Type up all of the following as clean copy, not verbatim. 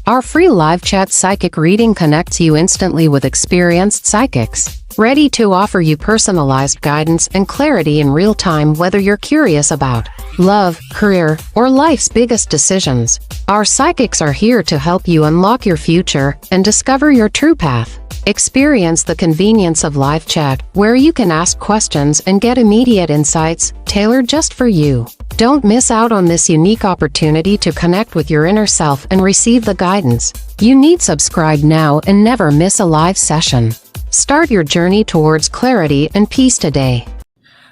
Our free live chat psychic reading connects you instantly with experienced psychics, ready to offer you personalized guidance and clarity in real time, whether you're curious about love, career, or life's biggest decisions. Our psychics are here to help you unlock your future and discover your true path. Experience the convenience of live chat, where you can ask questions and get immediate insights, tailored just for you. Don't miss out on this unique opportunity to connect with your inner self and receive the guidance you need. Subscribe now and never miss a live session. Start your journey towards clarity and peace today.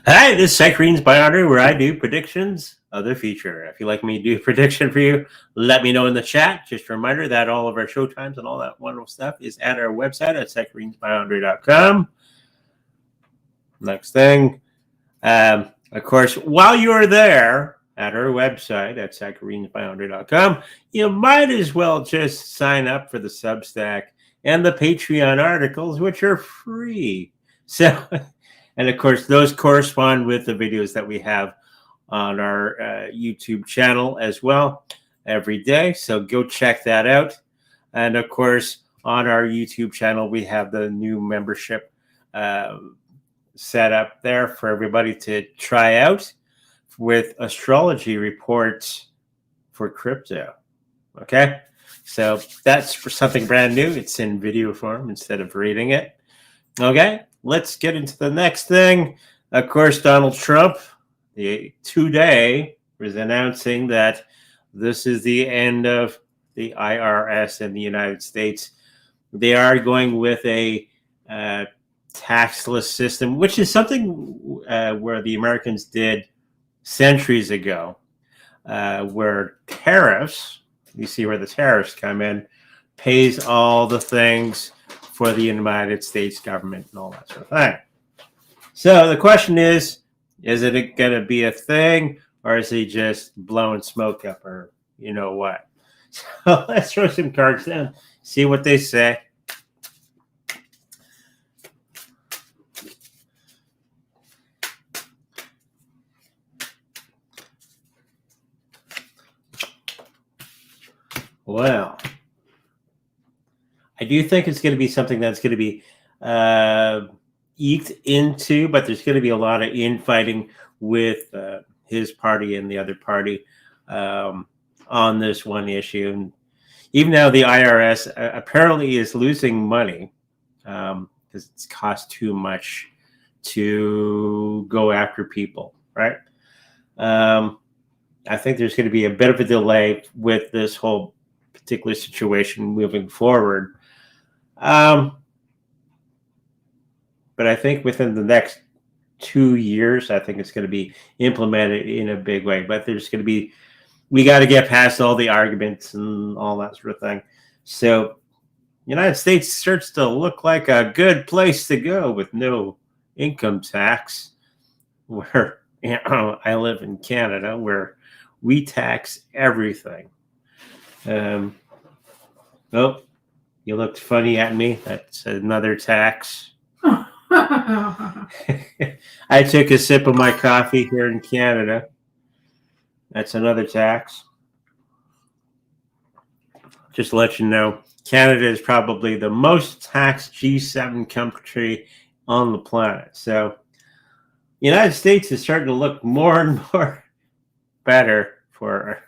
Hi, this is Psych Readings by Andre, where I do predictions of the future. If you'd like me to do a prediction for you, let me know in the chat. Just a reminder that all of our show times and all that wonderful stuff is at our website at psychreadingsbyandre.com. Next thing, of course, while you're there at our website at psychreadingsbyandre.com, you might as well just sign up for the Substack and the Patreon articles, which are free. So, and of course, those correspond with the videos that we have on our YouTube channel as well every day. So go check that out. And of course, on our YouTube channel, we have the new membership set up there for everybody to try out with astrology reports for crypto. Okay. So that's for something brand new. It's in video form instead of reading it. Okay. Let's get into the next thing. Of course, Donald Trump today was announcing that this is the end of the IRS in the United States. They are going with a taxless system, which is something where the Americans did centuries ago, where tariffs, you see where the tariffs come in, pays all the things for the United States government and all that sort of thing. So the question is it going to be a thing, or is he just blowing smoke up, or you know what? So let's throw some cards down, see what they say. Well, I do think it's going to be something that's going to be eked into, but there's going to be a lot of infighting with his party and the other party on this one issue. And even now the IRS apparently is losing money because it's cost too much to go after people, right? I think there's going to be a bit of a delay with this whole particular situation moving forward. But I think within the next 2 years, I think it's going to be implemented in a big way. But there's going to be, we got to get past all the arguments and all that sort of thing. So United States starts to look like a good place to go with no income tax, where I live in Canada, where we tax everything. Oh, you looked funny at me. That's another tax. I took a sip of my coffee here in Canada. That's another tax. Just to let you know, Canada is probably the most taxed G7 country on the planet. So the United States is starting to look more and more better for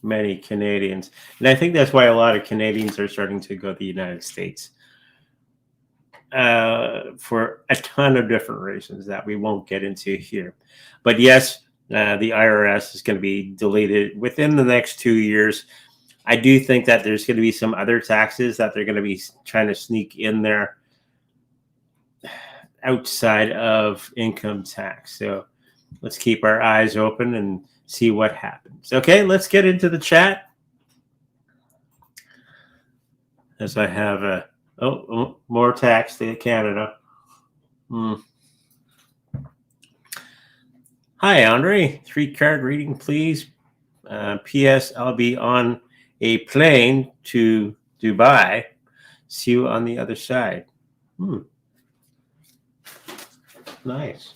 many Canadians. And I think that's why a lot of Canadians are starting to go to the United States for a ton of different reasons that we won't get into here. But yes, the IRS is going to be deleted within the next 2 years. I do think that there's going to be some other taxes that they're going to be trying to sneak in there outside of income tax. So let's keep our eyes open and see what happens. Okay, let's get into the chat. As I have a more tax to Canada. Hi, Andre. 3-card reading, please. P.S. I'll be on a plane to Dubai. See you on the other side. Nice.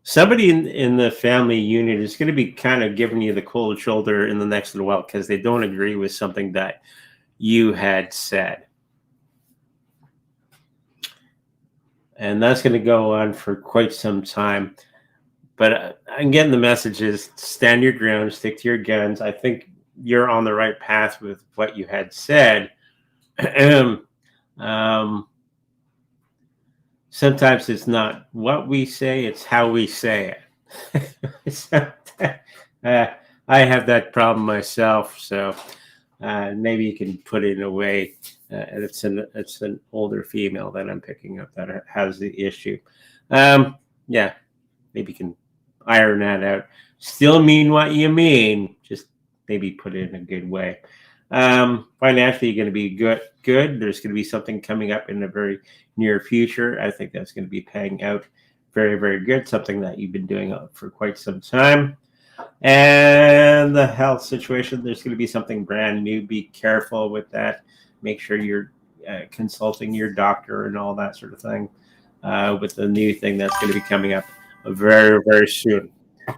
Somebody in the family unit is going to be kind of giving you the cold shoulder in the next little while because they don't agree with something that you had said. And that's going to go on for quite some time. But I'm getting the message is stand your ground, stick to your guns. I think you're on the right path with what you had said. Sometimes it's not what we say, it's how we say it. So, I have that problem myself, so maybe you can put it in a way. It's an older female that I'm picking up that has the issue. Yeah, maybe you can iron that out. Still mean what you mean, just maybe put it in a good way. Financially, you're going to be good. There's going to be something coming up in the very near future. I think that's going to be paying out very, very good. Something that you've been doing for quite some time. And the health situation, there's going to be something brand new. Be careful with that. Make sure you're consulting your doctor and all that sort of thing with the new thing that's going to be coming up very, very soon.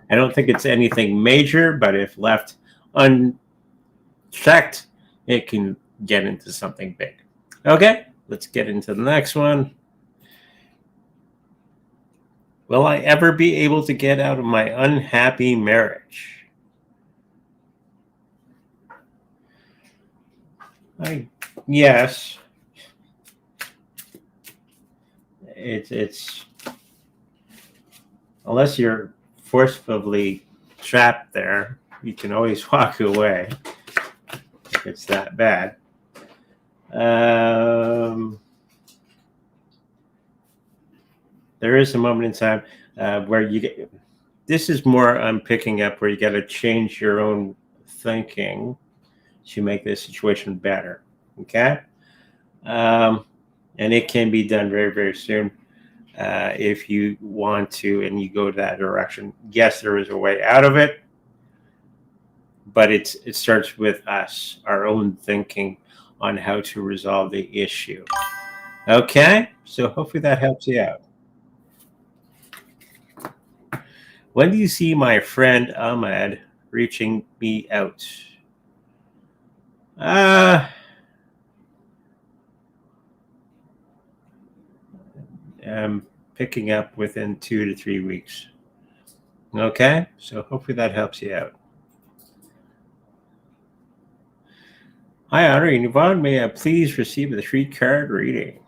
I don't think it's anything major, but if left unchecked, it can get into something big. Okay, let's get into the next one. Will I ever be able to get out of my unhappy marriage? Yes. It's unless you're forcibly trapped there, you can always walk away if it's that bad. There is a moment in time where you get, this is more I'm picking up where you got to change your own thinking to make this situation better. Okay. And it can be done very, very soon if you want to and you go that direction. Yes, there is a way out of it, but it starts with us, our own thinking on how to resolve the issue. Okay, so hopefully that helps you out. When do you see my friend Ahmed reaching me out? I'm picking up within 2 to 3 weeks. Okay, so hopefully that helps you out. Hi, Audrey and Yvonne. May I please receive the 3-card reading?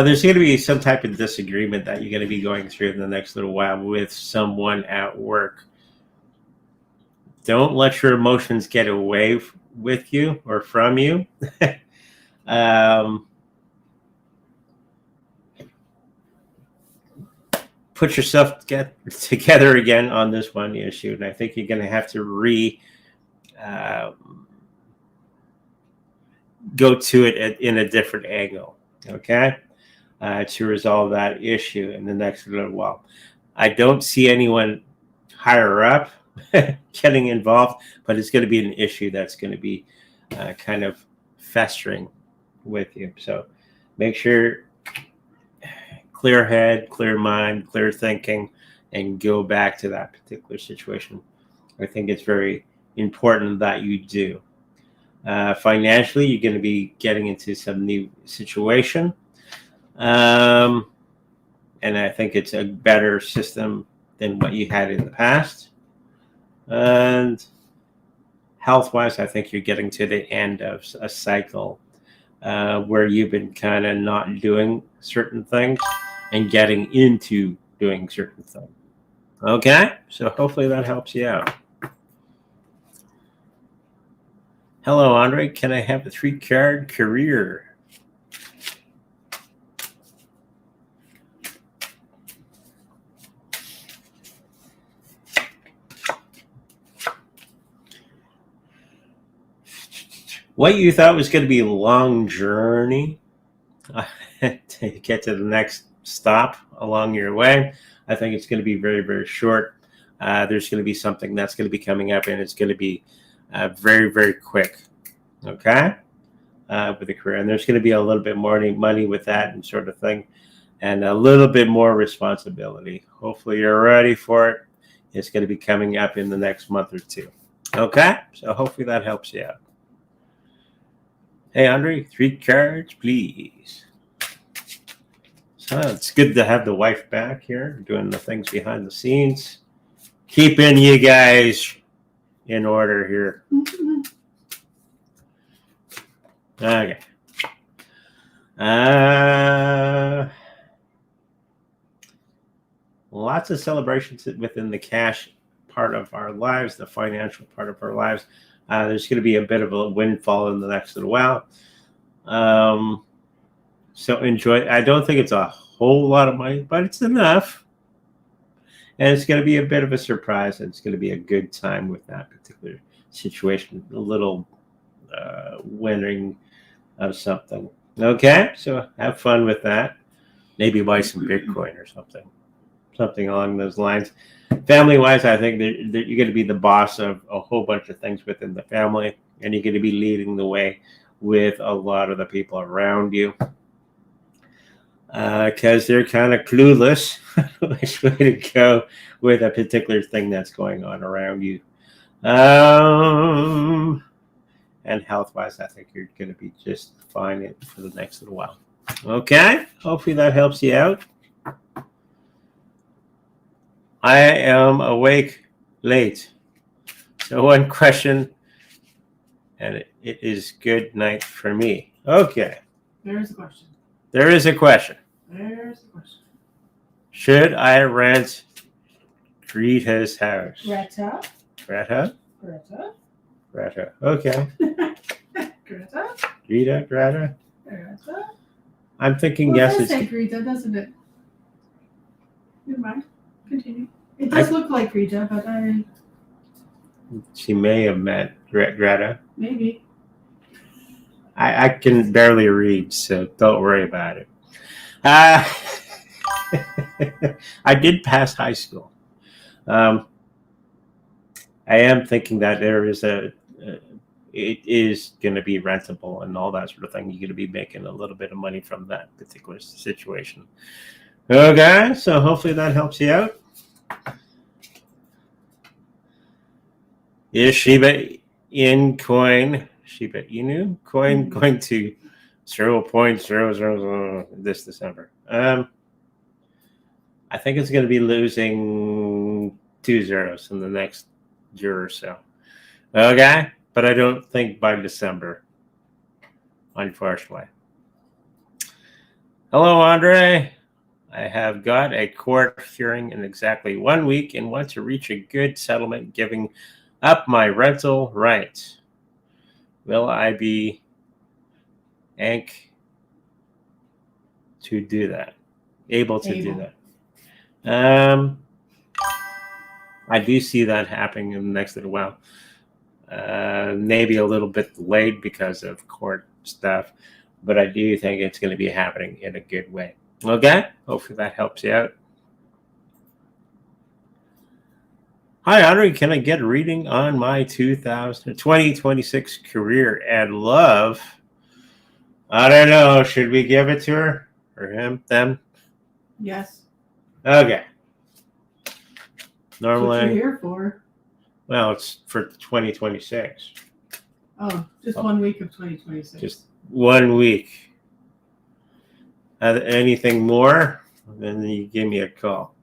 There's going to be some type of disagreement that you're going to be going through in the next little while with someone at work. Don't let your emotions get away with you or from you. Put yourself together again on this one issue, and I think you're going to have to go to it in a different angle, okay, to resolve that issue in the next little while. I don't see anyone higher up getting involved, but it's going to be an issue that's going to be kind of festering with you. So make sure clear head, clear mind, clear thinking, and go back to that particular situation. I think it's very important that you do. Financially, you're going to be getting into some new situation. And I think it's a better system than what you had in the past. And health-wise, I think you're getting to the end of a cycle where you've been kind of not doing certain things and getting into doing certain things. Okay? So hopefully that helps you out. Hello, Andre. Can I have a 3-card career? What you thought was going to be a long journey to get to the next stop along your way, I think it's going to be very, very short. There's going to be something that's going to be coming up, and it's going to be very, very quick. Okay, with the career, and there's going to be a little bit more money with that and sort of thing, and a little bit more responsibility. Hopefully, you're ready for it. It's going to be coming up in the next month or two. Okay, so hopefully that helps you out. Hey, Andre, 3 cards, please. So it's good to have the wife back here, doing the things behind the scenes, keeping you guys in order here. Okay. Lots of celebrations within the cash part of our lives, the financial part of our lives. There's going to be a bit of a windfall in the next little while. So enjoy. I don't think it's a whole lot of money, but it's enough. And it's going to be a bit of a surprise, and it's going to be a good time with that particular situation. A little winning of something. Okay, so have fun with that. Maybe buy some Bitcoin or something along those lines. Family-wise, I think that you're going to be the boss of a whole bunch of things within the family, and you're going to be leading the way with a lot of the people around you, because they're kind of clueless which way to go with a particular thing that's going on around you. And health-wise, I think you're going to be just fine for the next little while. Okay, hopefully that helps you out. I am awake late. So one question, and it is good night for me. Okay. There is a question. There is a question. There's a question. Should I rent Greta's house? Greta. Greta? Greta. Greta. Okay. Greta. Greta, Greta. Greta. I'm thinking Well, yes. It It's does say Greta, doesn't it? Never mind. Continue. It does look like Greta, but she may have met Greta. maybe. I can barely read, so don't worry about it. I did pass high school. I am thinking that there is it is going to be rentable and all that sort of thing. You're going to be making a little bit of money from that particular situation. Okay, so hopefully that helps you out. Is Shiba Inu coin going to 0.000 this December? I think it's going to be losing 2 zeros in the next year or so. Okay, but I don't think by December, unfortunately. Hello, Andre. I have got a court hearing in exactly 1 week and want to reach a good settlement, giving up my rental rights. Will I be able to do that? Able to do that? I do see that happening in the next little while. Maybe a little bit delayed because of court stuff, but I do think it's going to be happening in a good way. Okay, hopefully that helps you out. Hi, Andre. Can I get a reading on my 2026 career and love? I don't know. Should we give it to her or him? Them? Yes. Okay. That's what Normally, you're here for. well, it's for 2026. Oh, just 1 week of 2026. Just 1 week. Anything more? Then you give me a call.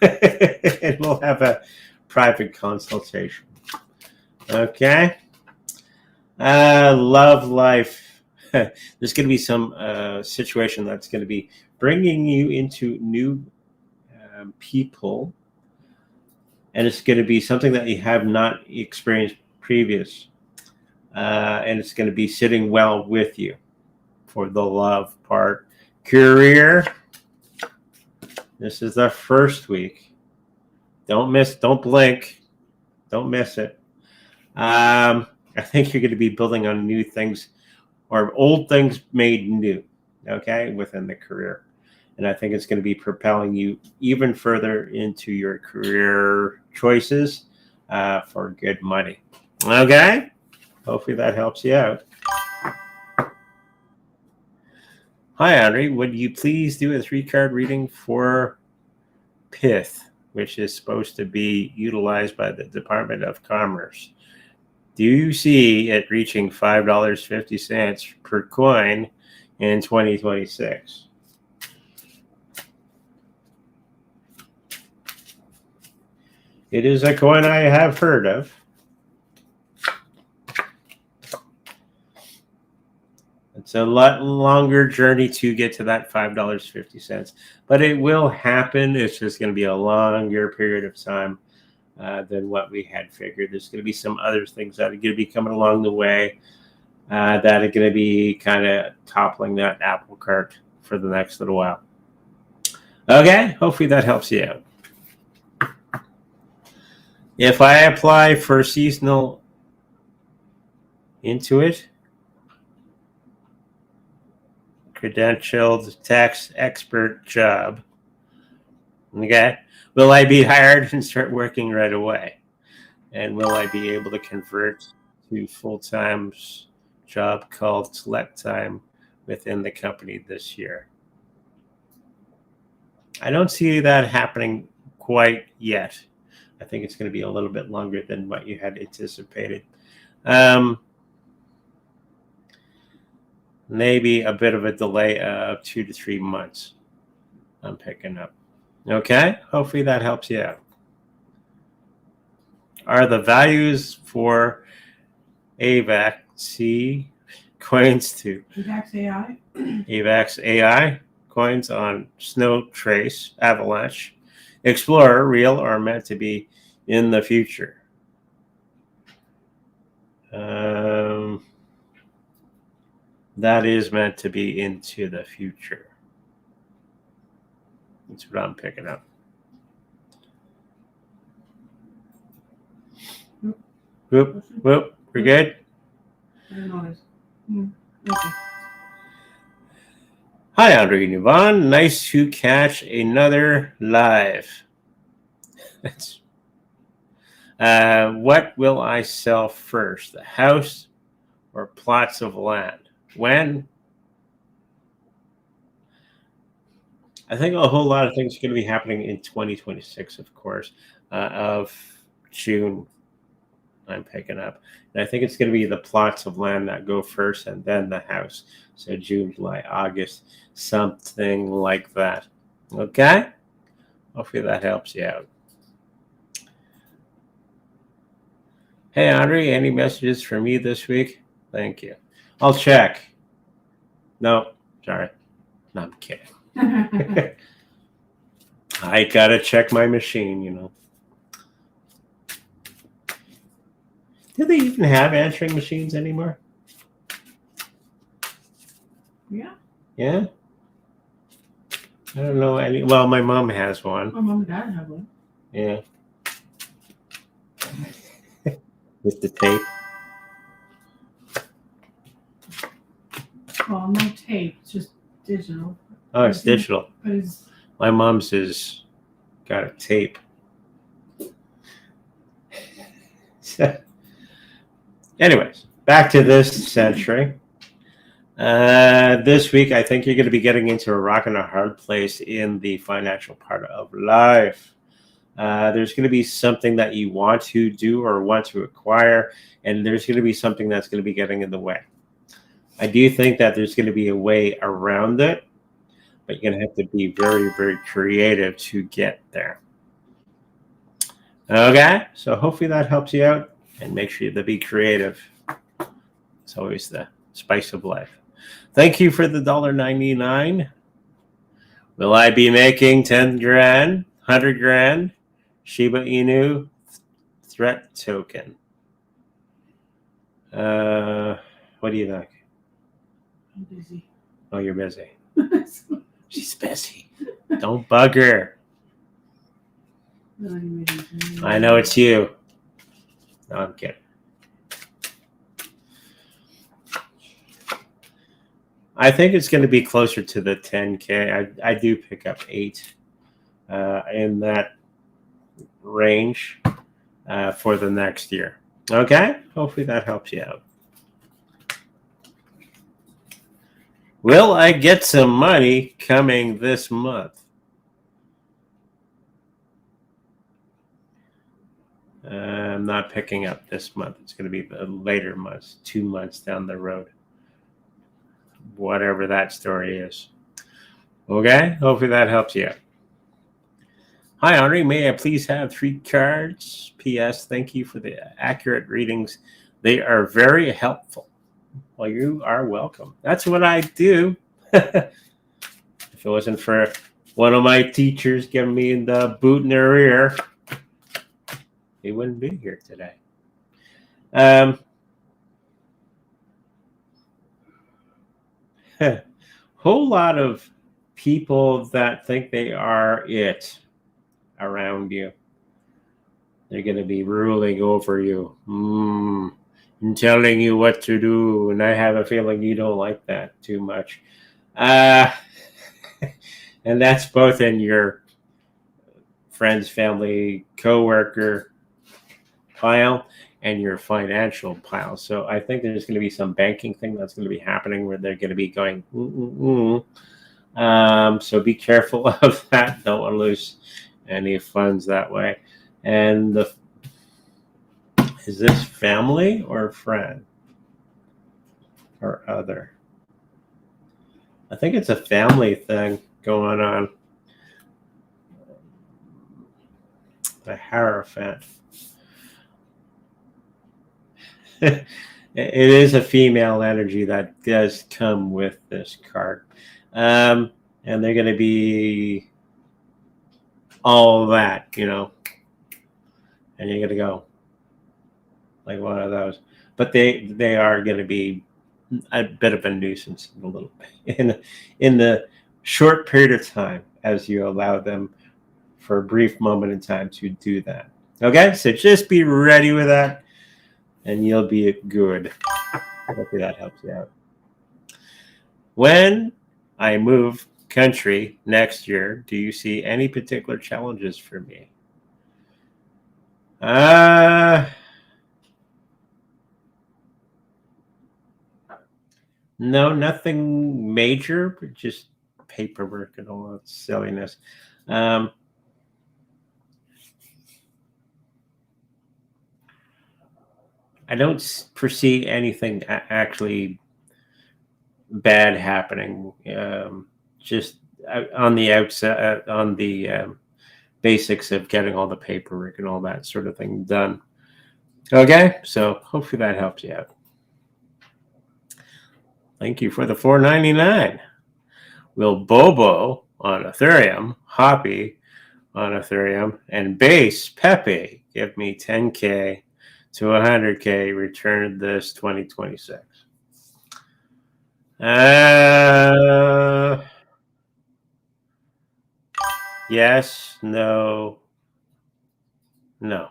And we'll have a private consultation. Okay. Love life. There's going to be some situation that's going to be bringing you into new people, and it's going to be something that you have not experienced previous, and it's going to be sitting well with you for the love part. Career. This is the first week. Don't blink. Don't miss it. I think you're going to be building on new things or old things made new, okay, within the career. And I think it's going to be propelling you even further into your career choices for good money. Okay? Hopefully that helps you out. Hi, Andre. Would you please do a 3-card reading for Pith, which is supposed to be utilized by the Department of Commerce? Do you see it reaching $5.50 per coin in 2026? It is a coin I have heard of. It's a lot longer journey to get to that $5.50, but it will happen. It's just going to be a longer period of time than what we had figured. There's going to be some other things that are going to be coming along the way that are going to be kind of toppling that apple cart for the next little while. Okay, hopefully that helps you out. If I apply for seasonal Intuit, credentialed tax expert job, okay, will I be hired and start working right away? And will I be able to convert to full-time job called select time within the company this year? I don't see that happening quite yet. I think it's going to be a little bit longer than what you had anticipated. Maybe a bit of a delay of 2 to 3 months I'm picking up. Okay, hopefully that helps you out. Are the values for AVAX coins to AVAX AI coins on Snow Trace, Avalanche, Explorer real or meant to be in the future? That is meant to be into the future. That's what I'm picking up. Whoop, whoop, we're good? Okay. Hi, Andre and Yvonne. Nice to catch another live. What will I sell first, the house or plots of land? When? I think a whole lot of things are going to be happening in 2026, of course, of June. I'm picking up. And I think it's going to be the plots of land that go first and then the house. So June, July, August, something like that. Okay? Hopefully that helps you out. Hey, Andre, any messages for me this week? Thank you. I'll check. No, sorry. No, I'm kidding. I got to check my machine, you know. Do they even have answering machines anymore? Yeah. Yeah? I don't know any. Well, my mom has one. My mom and dad have one. Yeah. With the tape. Well, no tape. It's just digital. Oh, it's digital. But it's, My mom's is got a tape. So, anyways, back to this century. This week, I think you're going to be getting into a rock and a hard place in the financial part of life. There's going to be something that you want to do or want to acquire, and there's going to be something that's going to be getting in the way. I do think that there's going to be a way around it, but you're going to have to be very, very creative to get there. Okay, so hopefully that helps you out, and make sure to be creative. It's always the spice of life. Thank you for the $1.99. Will I be making 10 grand, 100 grand? Shiba Inu threat token. What do you think? I'm busy. Oh, you're busy. She's busy. Don't bug her. I know it's you. No, I'm kidding. I think it's going to be closer to the 10K. I do pick up 8 in that range for the next year. Okay? Hopefully that helps you out. Will I get some money coming this month? I'm not picking up this month. It's going to be the later months, 2 months down the road. Whatever that story is. Okay? Hopefully that helps you out. Hi, Henri. May I please have 3 cards? P.S. Thank you for the accurate readings. They are very helpful. Well, you are welcome. That's what I do. If it wasn't for one of my teachers giving me the boot in their ear, he wouldn't be here today. Whole lot of people that think they are it around you. They're going to be ruling over you and telling you what to do. And I have a feeling you don't like that too much. And that's both in your friends, family, coworker pile and your financial pile. So I think there's going to be some banking thing that's going to be happening where they're going to be going, so be careful of that. Don't want to lose any funds that way. And is this family or friend or other? I think it's a family thing going on. The Hierophant. It is a female energy that does come with this card. And they're going to be all that, you know. And you're going to go like one of those. But they are going to be a bit of a nuisance in a little bit in the short period of time as you allow them for a brief moment in time to do that. Okay, so just be ready with that and you'll be good. Hopefully that helps you out. When I move country next year, do you see any particular challenges for me? No, nothing major, but just paperwork and all that silliness. I don't foresee anything actually bad happening. Just on the outside, on the basics of getting all the paperwork and all that sort of thing done. Okay, so hopefully that helps you out. Thank you for the $4.99. Will Bobo on Ethereum, Hoppy on Ethereum, and base Pepe give me 10K to 100K return this 2026? Yes, no, no.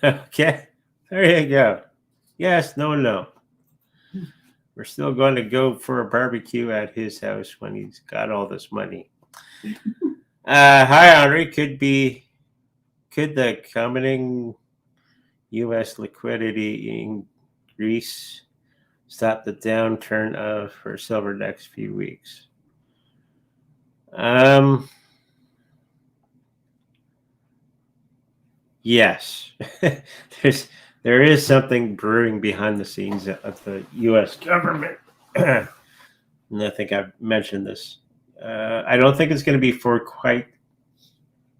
Okay, there you go. Yes, no, no. We're still going to go for a barbecue at his house when he's got all this money. Hi, Henri. Could the coming U.S. liquidity increase stop the downturn for silver next few weeks? Yes. There is something brewing behind the scenes of the U.S. government. And I think I've mentioned this. I don't think it's going to be for quite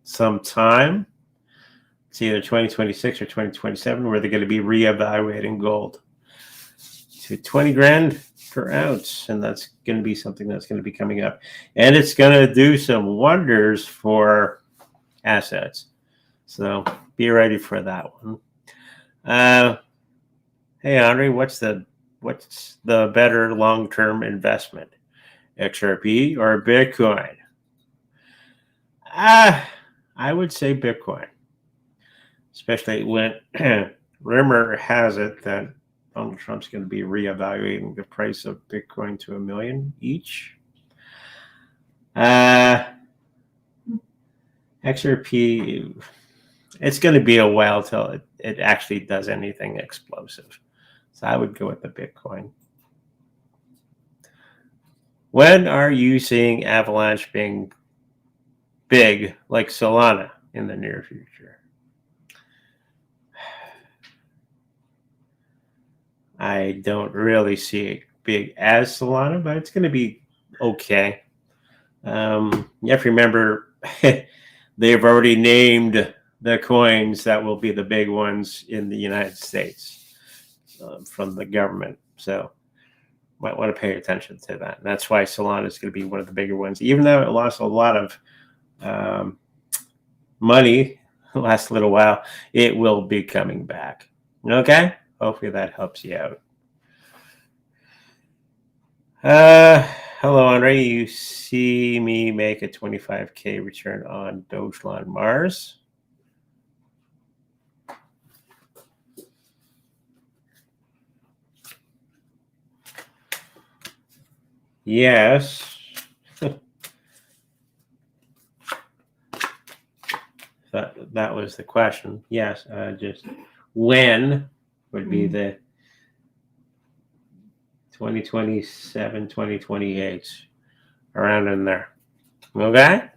some time. It's either 2026 or 2027 where they're going to be reevaluating gold to 20 grand per ounce. And that's going to be something that's going to be coming up. And it's going to do some wonders for assets. So be ready for that one. Hey, Henri, what's the better long-term investment, XRP or Bitcoin? I would say Bitcoin, especially when rumor has it that Donald Trump's going to be reevaluating the price of Bitcoin to $1 million each. XRP, it's going to be a while till it actually does anything explosive. So I would go with the Bitcoin. When are you seeing Avalanche being big like Solana in the near future? I don't really see it big as Solana, but it's going to be okay. You have to remember they've already named the coins that will be the big ones in the United States from the government. So might want to pay attention to that. And that's why Solana is going to be one of the bigger ones, even though it lost a lot of money the last little while. It will be coming back. Okay. Hopefully that helps you out. Hello, Andre. You see me make a 25K return on Dogeelon Mars? Yes. that was the question. Yes. Just when would be the 2027, 2028, around in there. Okay?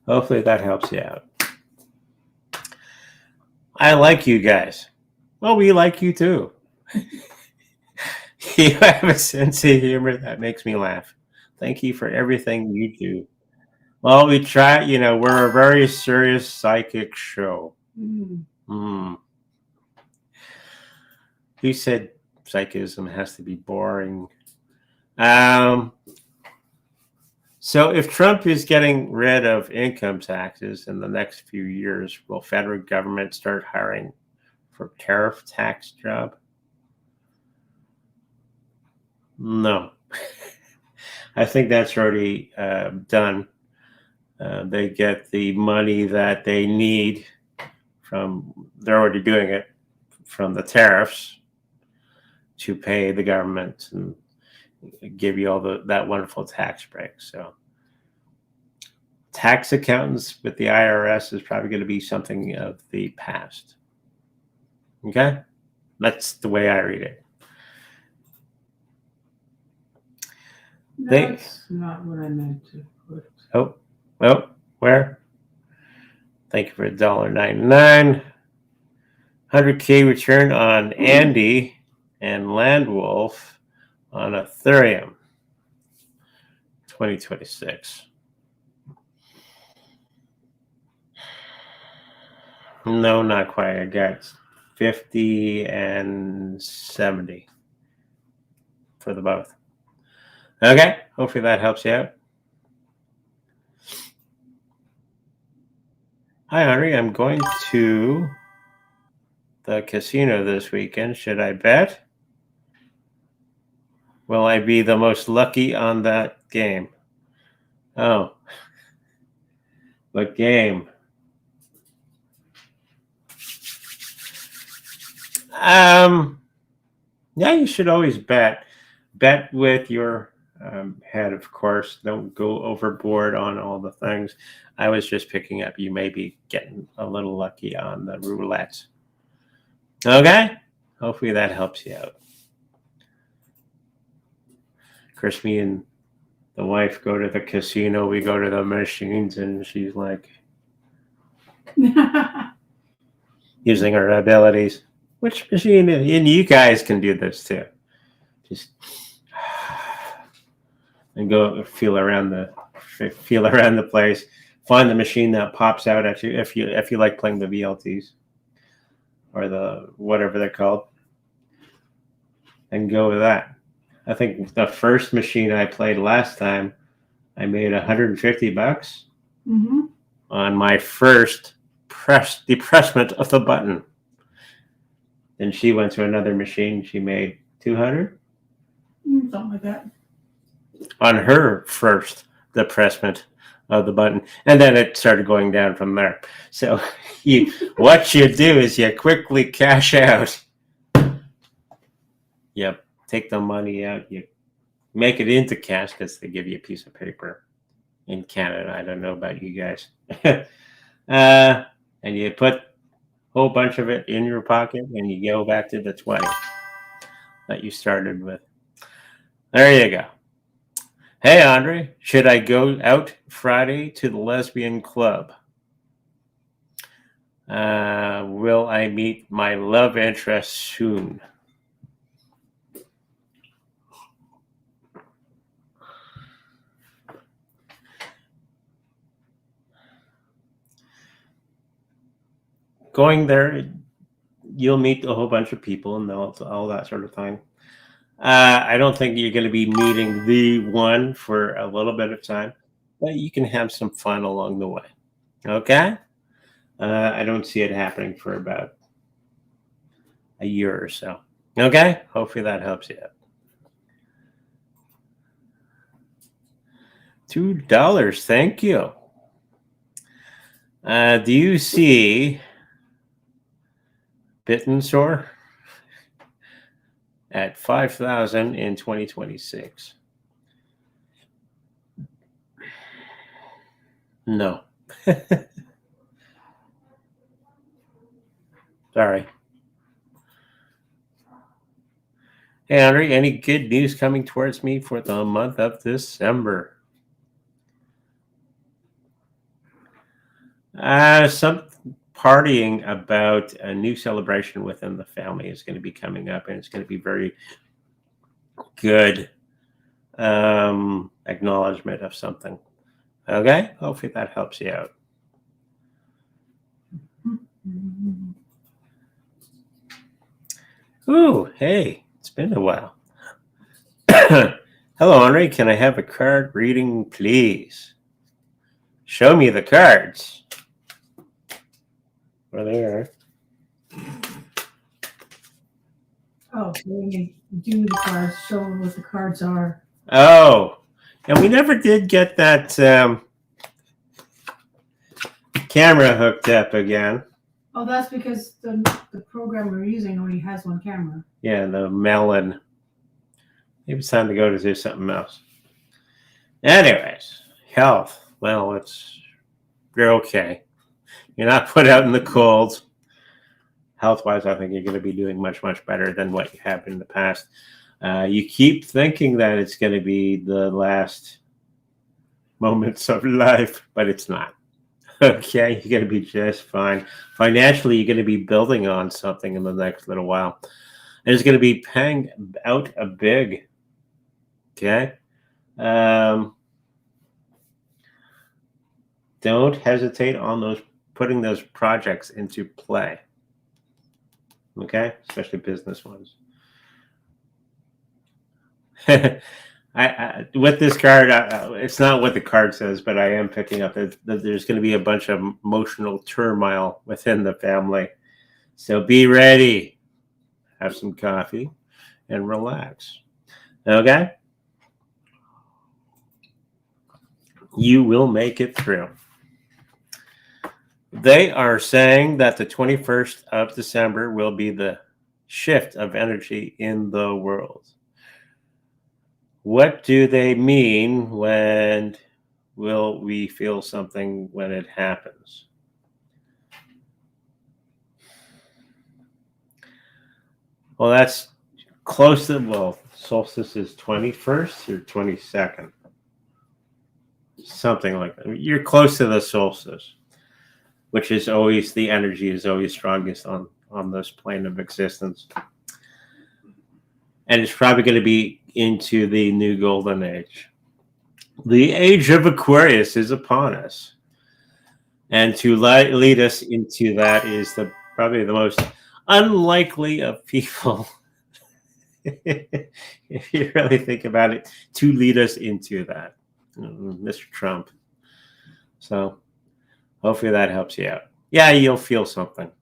Hopefully that helps you out. I like you guys. Well, we like you too. You have a sense of humor that makes me laugh. Thank you for everything you do. Well, we try, we're a very serious psychic show. Who said psychism has to be boring? So if Trump is getting rid of income taxes in the next few years, will federal government start hiring for tariff tax job? No. I think that's already done. They get the money that they need they're already doing it from the tariffs to pay the government and give you all that wonderful tax break. So tax accountants with the IRS is probably going to be something of the past. Okay? That's the way I read it. That's not what I meant to put. Oh, where? Thank you for $1.99. 100K return on Andy and Landwolf on Ethereum 2026. No, not quite. I got 50 and 70 for the both. Okay, hopefully that helps you out. Hi, Henry. I'm going to the casino this weekend. Should I bet? Will I be the most lucky on that game? Oh. What game? Yeah, you should always bet. Bet with your head, of course. Don't go overboard on all the things. I was just picking up. You may be getting a little lucky on the roulette. Okay? Hopefully that helps you out. Chris, me and the wife go to the casino. We go to the machines, and she's like using her abilities. Which machine? And you guys can do this too. Just and go feel around the place. Find the machine that pops out at you if you like playing the VLTs or the whatever they're called, and go with that. I think the first machine I played last time, I made $150 on my first depressment of the button. Then she went to another machine. She made 200. Something like that. On her first depressment of the button, and then it started going down from there. So what you do is you quickly cash out Yep. Take the money out. You make it into cash because they give you a piece of paper in Canada. I don't know about you guys. And you put a whole bunch of it in your pocket and you go back to the 20 that you started with. There you go. Hey, Andre, should I go out Friday to the lesbian club? Will I meet my love interest soon? Going there, you'll meet a whole bunch of people and all that sort of thing. I don't think you're going to be meeting the one for a little bit of time, but you can have some fun along the way. Okay? I don't see it happening for about a year or so. Okay? Hopefully that helps you out. $2. Thank you. Do you see Bittensor at 5,000 in 2026? No. Sorry. Hey, Andre, any good news coming towards me for the month of December? Some partying about a new celebration within the family is going to be coming up, and it's going to be very good acknowledgement of something. Okay? Hopefully that helps you out. Ooh, hey, it's been a while. Hello, Andre. Can I have a card reading, please? Show me the cards. Where they are. Oh, when you do the cards, show them what the cards are. Oh, and we never did get that camera hooked up again. Oh, that's because the program we're using only has one camera. Yeah, the melon. Maybe it's time to go to do something else. Anyways, health. Well, you're okay. You're not put out in the cold. Health-wise, I think you're going to be doing much, much better than what you have in the past. You keep thinking that it's going to be the last moments of life, but it's not. Okay, you're going to be just fine. Financially, you're going to be building on something in the next little while. And it's going to be paying out a big. Okay? Don't hesitate on putting those projects into play. Okay? Especially business ones. With this card, it's not what the card says, but I am picking up that there's going to be a bunch of emotional turmoil within the family. So be ready. Have some coffee and relax. Okay? You will make it through. They are saying that the 21st of December will be the shift of energy in the world. What do they mean when will we feel something when it happens? Well, that's close to, solstice is 21st or 22nd. Something like that. You're close to the solstice, which is always, the energy is always strongest on this plane of existence. And it's probably going to be into the new golden age. The age of Aquarius is upon us. And to lead us into that is probably the most unlikely of people, if you really think about it, to lead us into that. Mr. Trump. So hopefully that helps you out. Yeah, you'll feel something.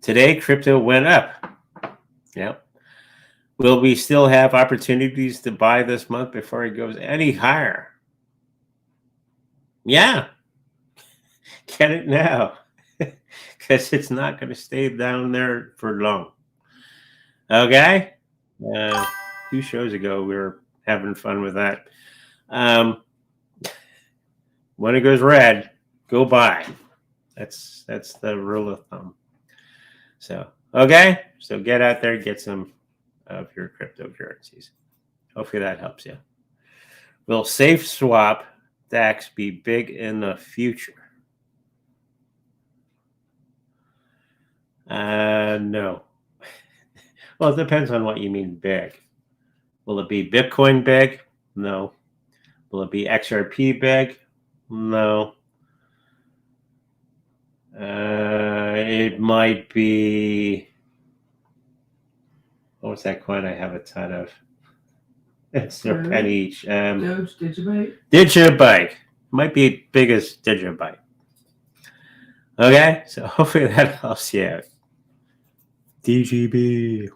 Today, crypto went up. Yep. Will we still have opportunities to buy this month before it goes any higher? Yeah. Get it now. Because it's not going to stay down there for long. Okay. 2 shows ago, we were having fun with that. When it goes red, go buy. That's the rule of thumb. So, okay. So get out there, get some of your cryptocurrencies. Hopefully that helps you. Will SafeSwap DAX be big in the future? No. Well, it depends on what you mean big. Will it be Bitcoin big? No. Will it be XRP big? No. It might be. What's that coin I have a ton of? It's a penny each. Digibyte. Might be big as Digibyte. Okay, so hopefully that helps you out. DGB.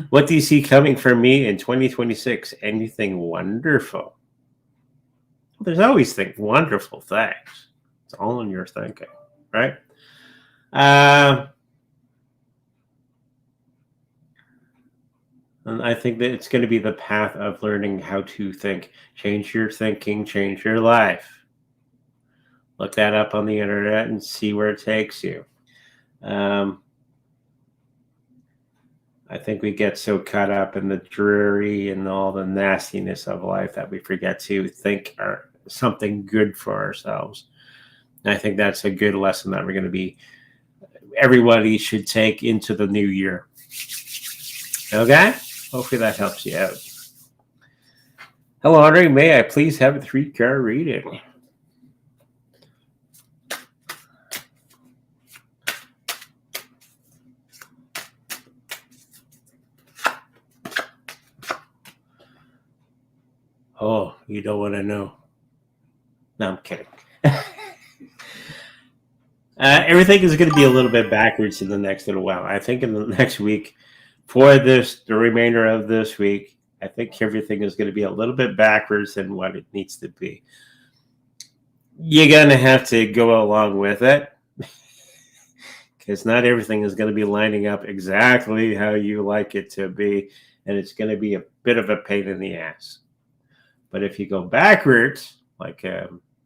What do you see coming for me in 2026? Anything wonderful? Well, there's always wonderful things. It's all in your thinking, right? And I think that it's going to be the path of learning how to think. Change your thinking, change your life. Look that up on the internet and see where it takes you. I think we get so caught up in the dreary and all the nastiness of life that we forget to think something good for ourselves. And I think that's a good lesson that we're going to be, everybody should take into the new year. Okay? Hopefully that helps you out. Hello, Andre. May I please have a 3-card reading? Oh, you don't want to know. No, I'm kidding. Everything is going to be a little bit backwards in the next little while. I think in the next week, for the remainder of this week, I think everything is going to be a little bit backwards than what it needs to be. You're going to have to go along with it because not everything is going to be lining up exactly how you like it to be, and it's going to be a bit of a pain in the ass. But if you go backwards, like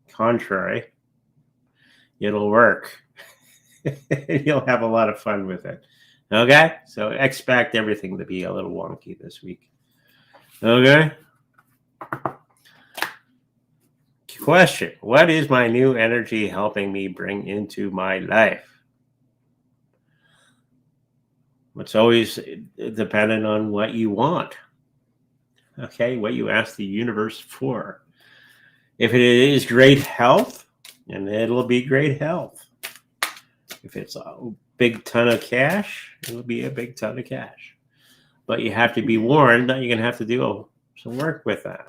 contrary, it'll work. You'll have a lot of fun with it. Okay? So expect everything to be a little wonky this week. Okay? Question. What is my new energy helping me bring into my life? It's always dependent on what you want. Okay? What you ask the universe for. If it is great health, and it'll be great health. If it's a big ton of cash, it'll be a big ton of cash. But you have to be warned that you're going to have to do some work with that.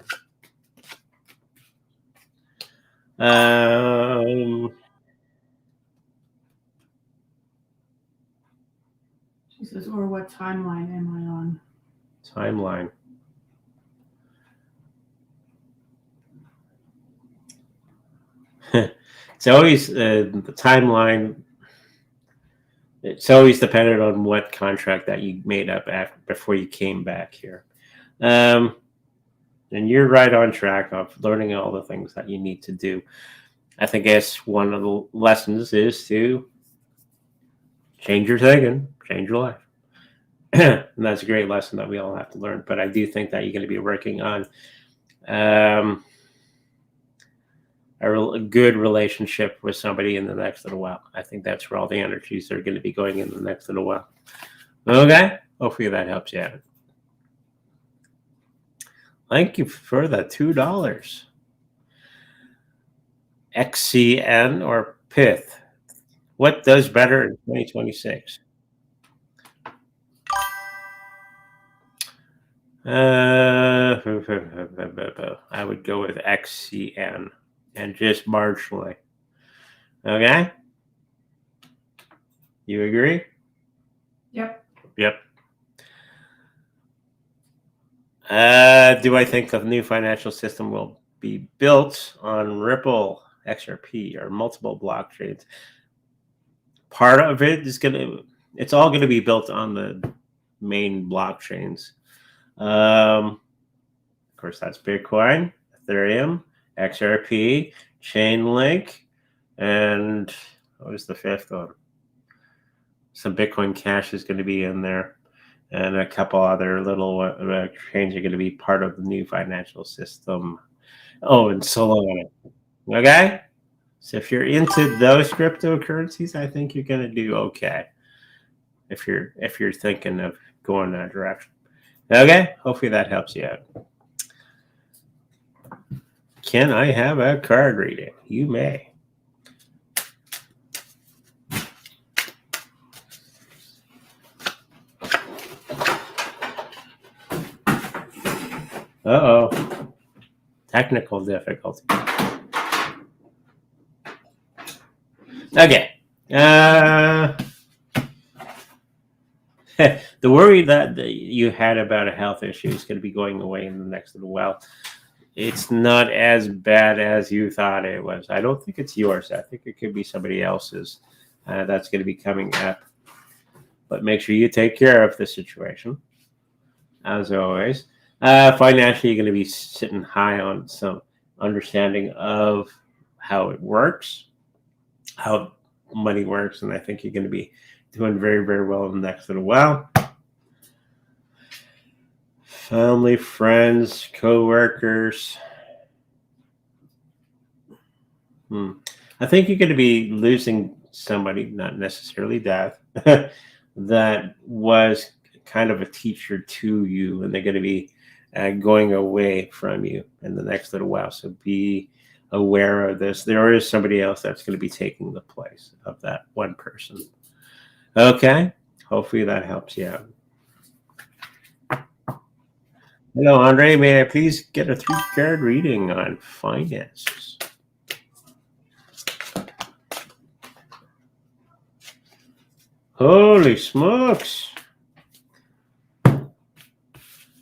She says, or what timeline am I on? Timeline. It's always the timeline. It's always dependent on what contract that you made up before you came back here. And you're right on track of learning all the things that you need to do. I think one of the lessons is to change your thinking, change your life. And that's a great lesson that we all have to learn. But I do think that you're going to be working on a good relationship with somebody in the next little while. I think that's where all the energies are going to be going in the next little while. Okay? Hopefully that helps you out. Thank you for the $2. XCN or Pith? What does better in 2026? I would go with XCN. And just marginally. Okay? You agree? Yep. Do I think the new financial system will be built on Ripple, XRP, or multiple blockchains? Part of it is it's all going to be built on the main blockchains. Of course, that's Bitcoin, Ethereum, XRP, Chainlink, and what was the fifth one? Some Bitcoin Cash is going to be in there, and a couple other little chains are going to be part of the new financial system. Oh, and Solana. Okay, so if you're into those cryptocurrencies, I think you're going to do okay. If you're thinking of going that direction. Okay, hopefully that helps you out. Can I have a card reading? You may. Uh-oh. Technical difficulty. Okay. The worry that you had about a health issue is going to be going away in the next little while. It's not as bad as you thought it was. I don't think it's yours. I think it could be somebody else's that's going to be coming up. But make sure you take care of the situation, as always. Financially, you're going to be sitting high on some understanding of how it works, how money works, and I think you're going to be doing very, very well in the next little while. Family, friends, co-workers. I think you're going to be losing somebody, not necessarily death, that was kind of a teacher to you, and they're going to be going away from you in the next little while. So be aware of this. There is somebody else that's going to be taking the place of that one person. Okay, hopefully that helps you out. Hello, Andre. May I please get a 3-card reading on finances? Holy smokes.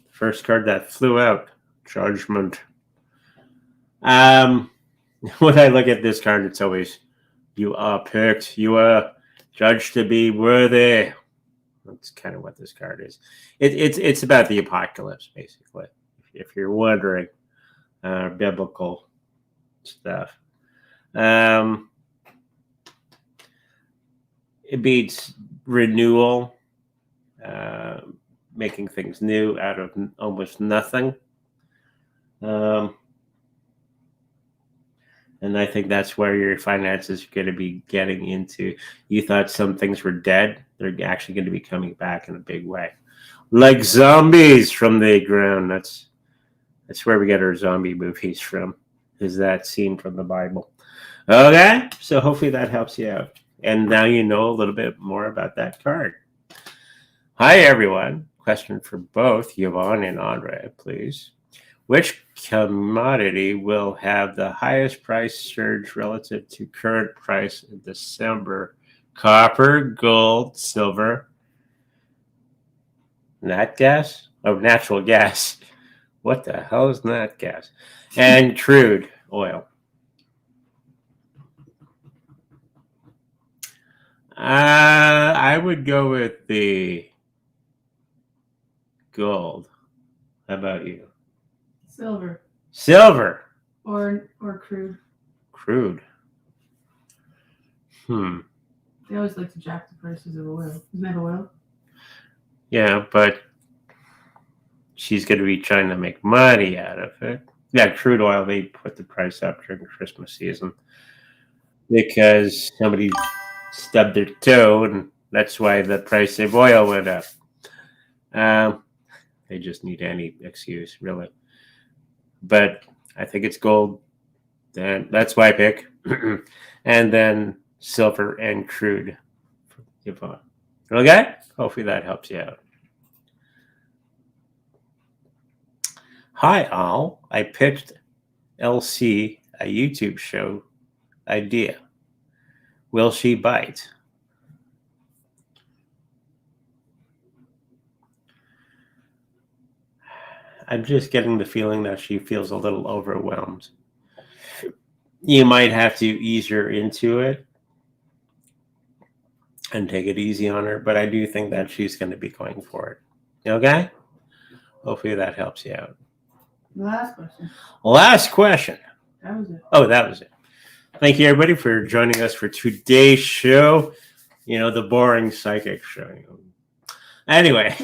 First card that flew out, Judgment. When I look at this card, it's always, you are picked, you are judged to be worthy. That's kind of what this card is. It's about the apocalypse, basically, if you're wondering, biblical stuff. It beats renewal, making things new out of almost nothing. And I think that's where your finances are going to be getting into. You thought some things were dead. They're actually going to be coming back in a big way. Like zombies from the ground. That's where we get our zombie movies from, is that scene from the Bible. Okay, so hopefully that helps you out. And now you know a little bit more about that card. Hi, everyone. Question for both Yvonne and Andre, please. Which commodity will have the highest price surge relative to current price in December? Copper, gold, silver, nat gas? Oh, natural gas. What the hell is nat gas? And crude oil. I would go with the gold. How about you? Silver. Silver. Or crude. Crude. They always like to jack the prices of oil. Isn't that oil? Yeah, but she's going to be trying to make money out of it. Yeah, crude oil, they put the price up during Christmas season because somebody stubbed their toe, and that's why the price of oil went up. They just need any excuse, really. But I think it's gold. Then that's why I pick. And then silver and crude. Okay? Hopefully that helps you out. Hi, all. I pitched LC a YouTube show idea. Will she bite? I'm just getting the feeling that she feels a little overwhelmed. You might have to ease her into it and take it easy on her, but I do think that she's going to be going for it. Okay? Hopefully that helps you out. Last question. Last question. That was it. Oh, that was it. Thank you, everybody, for joining us for today's show. You know, the boring psychic show. Anyway,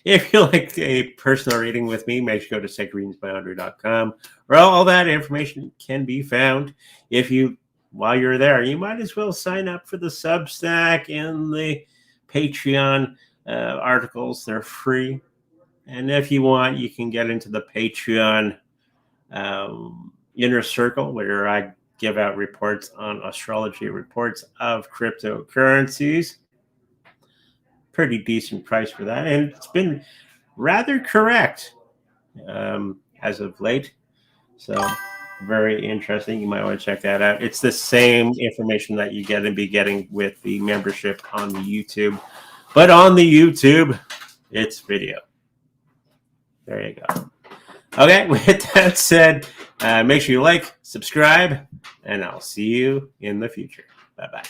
if you like a personal reading with me, make sure to go to secretreadingsbyandrew.com, where all that information can be found. While you're there, you might as well sign up for the Substack and the Patreon articles. They're free. And if you want, you can get into the Patreon inner circle, where I give out reports on astrology, reports of cryptocurrencies. Pretty decent price for that. And it's been rather correct as of late. So very interesting. You might want to check that out. It's the same information that you be getting with the membership on the YouTube. But on the YouTube, it's video. There you go. Okay, with that said, make sure you like, subscribe, and I'll see you in the future. Bye-bye.